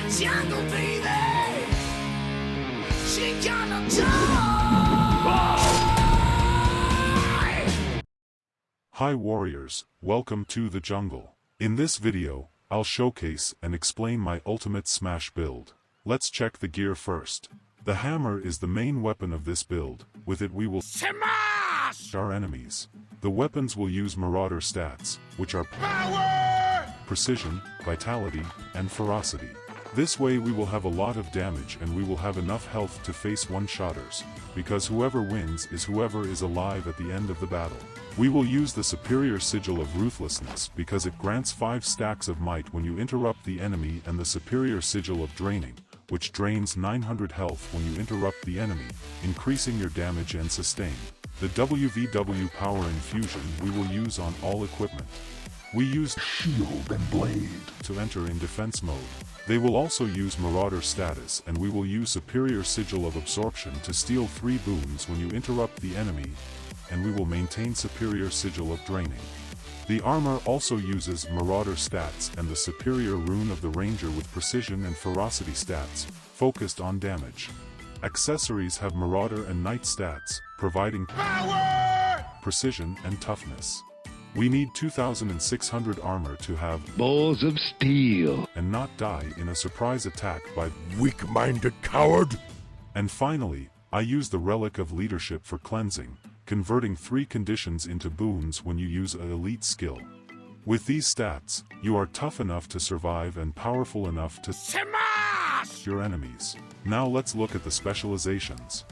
Jango, baby. She gonna die. Hi warriors, welcome to the jungle. In this video, I'll showcase and explain my ultimate smash build. Let's check the gear first. The hammer is the main weapon of this build. With it we will smash our enemies. The weapons will use marauder stats, which are power, precision, vitality, and ferocity. This way we will have a lot of damage and we will have enough health to face one-shotters, because whoever wins is whoever is alive at the end of the battle. We will use the superior sigil of ruthlessness because it grants 5 stacks of might when you interrupt the enemy, and the superior sigil of draining, which drains 900 health when you interrupt the enemy, increasing your damage and sustain. The WVW power infusion we will use on all equipment. We used shield and blade to enter in defense mode. They will also use marauder status, and we will use superior sigil of absorption to steal 3 boons when you interrupt the enemy, and we will maintain superior sigil of draining. The armor also uses marauder stats and the superior rune of the ranger with precision and ferocity stats, focused on damage. Accessories have marauder and knight stats, providing power, precision, and toughness. We need 2600 armor to have balls of steel and not die in a surprise attack by weak-minded coward. And finally, I use the relic of leadership for cleansing, converting 3 conditions into boons when you use an elite skill. With these stats, you are tough enough to survive and powerful enough to smash your enemies. Now let's look at the specializations.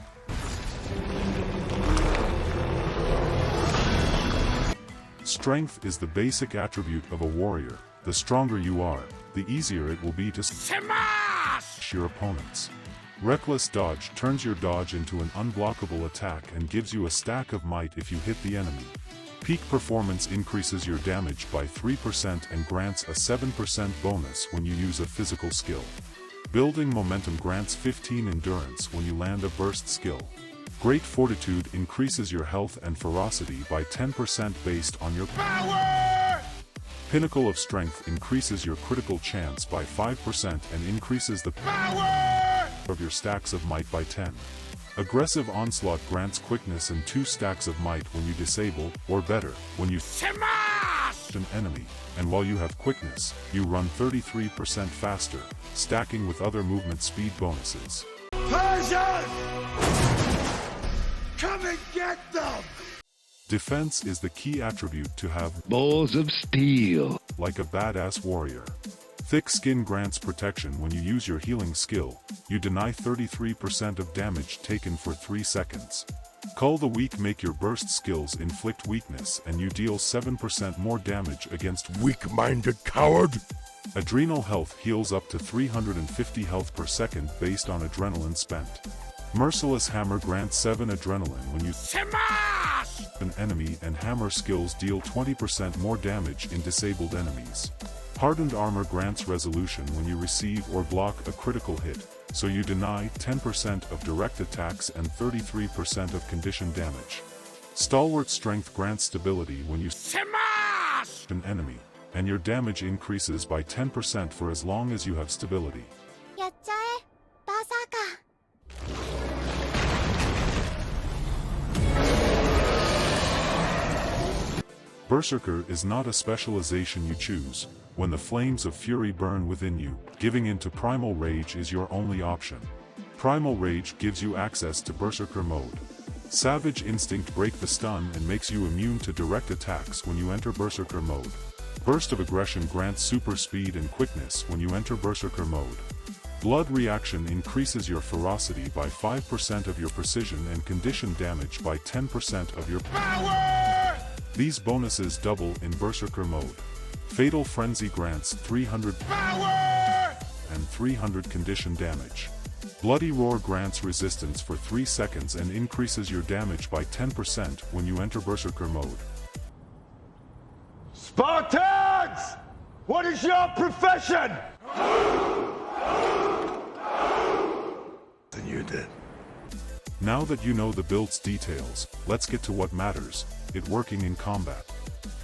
Strength is the basic attribute of a warrior. The stronger you are, the easier it will be to smash your opponents. Reckless dodge turns your dodge into an unblockable attack and gives you a stack of might if you hit the enemy. Peak performance increases your damage by 3% and grants a 7% bonus when you use a physical skill. Building momentum grants 15 endurance when you land a burst skill. Great fortitude increases your health and ferocity by 10% based on your power. Pinnacle of strength increases your critical chance by 5% and increases the power of your stacks of might by 10. Aggressive onslaught grants quickness and 2 stacks of might when you disable, or better, when you smash an enemy, and while you have quickness, you run 33% faster, stacking with other movement speed bonuses. Persian! Come and get them! Defense is the key attribute to have balls of steel like a badass warrior. Thick skin grants protection when you use your healing skill. You deny 33% of damage taken for 3 seconds. Cull the weak make your burst skills inflict weakness and you deal 7% more damage against weak-minded coward. Adrenal health heals up to 350 health per second based on adrenaline spent. Merciless hammer grants 7 adrenaline when you smash an enemy, and hammer skills deal 20% more damage in disabled enemies. Hardened armor grants resolution when you receive or block a critical hit, so you deny 10% of direct attacks and 33% of condition damage. Stalwart strength grants stability when you smash an enemy, and your damage increases by 10% for as long as you have stability. Berserker is not a specialization you choose. When the flames of fury burn within you, giving in to primal rage is your only option. Primal rage gives you access to berserker mode. Savage instinct break the stun and makes you immune to direct attacks when you enter berserker mode. Burst of aggression grants super speed and quickness when you enter berserker mode. Blood reaction increases your ferocity by 5% of your precision and condition damage by 10% of your power. These bonuses double in berserker mode. Fatal Frenzy grants 300 power and 300 condition damage. Bloody Roar grants resistance for 3 seconds and increases your damage by 10% when you enter berserker mode. Spartans! What is your profession? Then you did. Now that you know the build's details, let's get to what matters, it working in combat.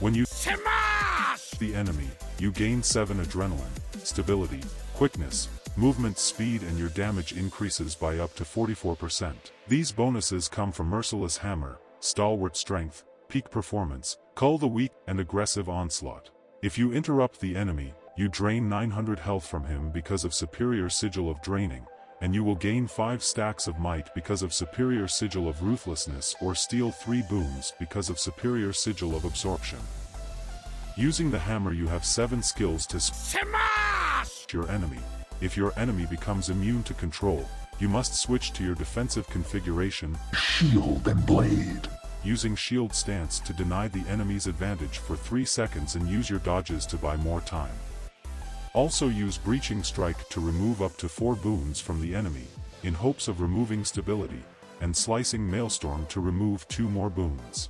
When you smash the enemy, you gain 7 adrenaline, stability, quickness, movement speed and your damage increases by up to 44%. These bonuses come from Merciless Hammer, Stalwart Strength, Peak Performance, Cull the Weak, and Aggressive Onslaught. If you interrupt the enemy, you drain 900 health from him because of Superior Sigil of Draining, and you will gain 5 stacks of might because of Superior Sigil of Ruthlessness or steal 3 boons because of Superior Sigil of Absorption. Using the hammer you have 7 skills to smash your enemy. If your enemy becomes immune to control, you must switch to your defensive configuration, Shield and blade. using shield stance to deny the enemy's advantage for 3 seconds and use your dodges to buy more time. Also use Breaching Strike to remove up to 4 boons from the enemy, in hopes of removing stability, and Slicing Maelstrom to remove 2 more boons.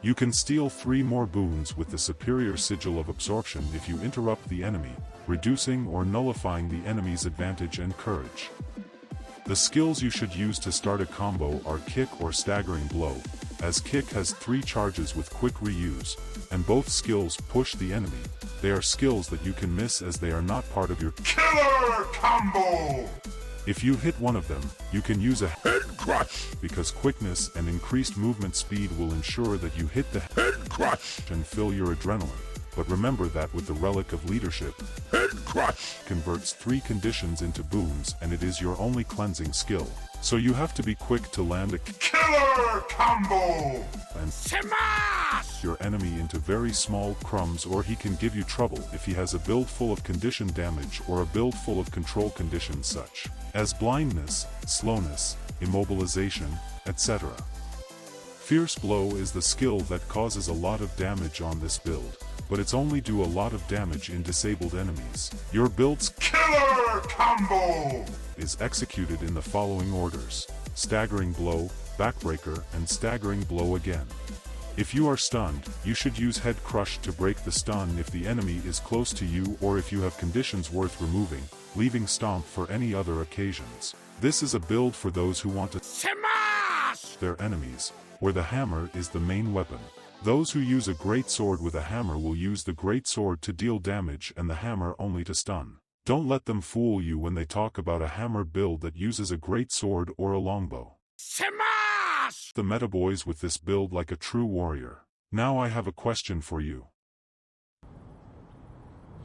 You can steal 3 more boons with the Superior Sigil of Absorption if you interrupt the enemy, reducing or nullifying the enemy's advantage and courage. The skills you should use to start a combo are Kick or Staggering Blow, as Kick has 3 charges with quick reuse, and both skills push the enemy. They are skills that you can miss as they are not part of your Killer combo! If you hit one of them, you can use a Head crush! because quickness and increased movement speed will ensure that you hit the Head crush! and fill your adrenaline. But remember that with the Relic of Leadership, Head crush! converts 3 conditions into boons and it is your only cleansing skill. So you have to be quick to land a Killer combo! and Smash! your enemy into very small crumbs, or he can give you trouble if he has a build full of condition damage or a build full of control conditions such as blindness, slowness, immobilization, etc. Fierce Blow is the skill that causes a lot of damage on this build, but it's only do a lot of damage in disabled enemies. Your build's Killer combo! is executed in the following orders: Staggering Blow, Backbreaker, and Staggering Blow again. If you are stunned, you should use Head Crush to break the stun if the enemy is close to you or if you have conditions worth removing, leaving Stomp for any other occasions. This is a build for those who want to Smash! their enemies, where the hammer is the main weapon. Those who use a great sword with a hammer will use the great sword to deal damage and the hammer only to stun. Don't let them fool you when they talk about a hammer build that uses a great sword or a longbow. Smash! The meta boys with this build like a true warrior. Now I have a question for you.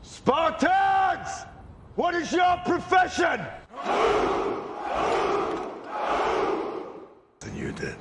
Spartans! What is your profession? Then you're dead.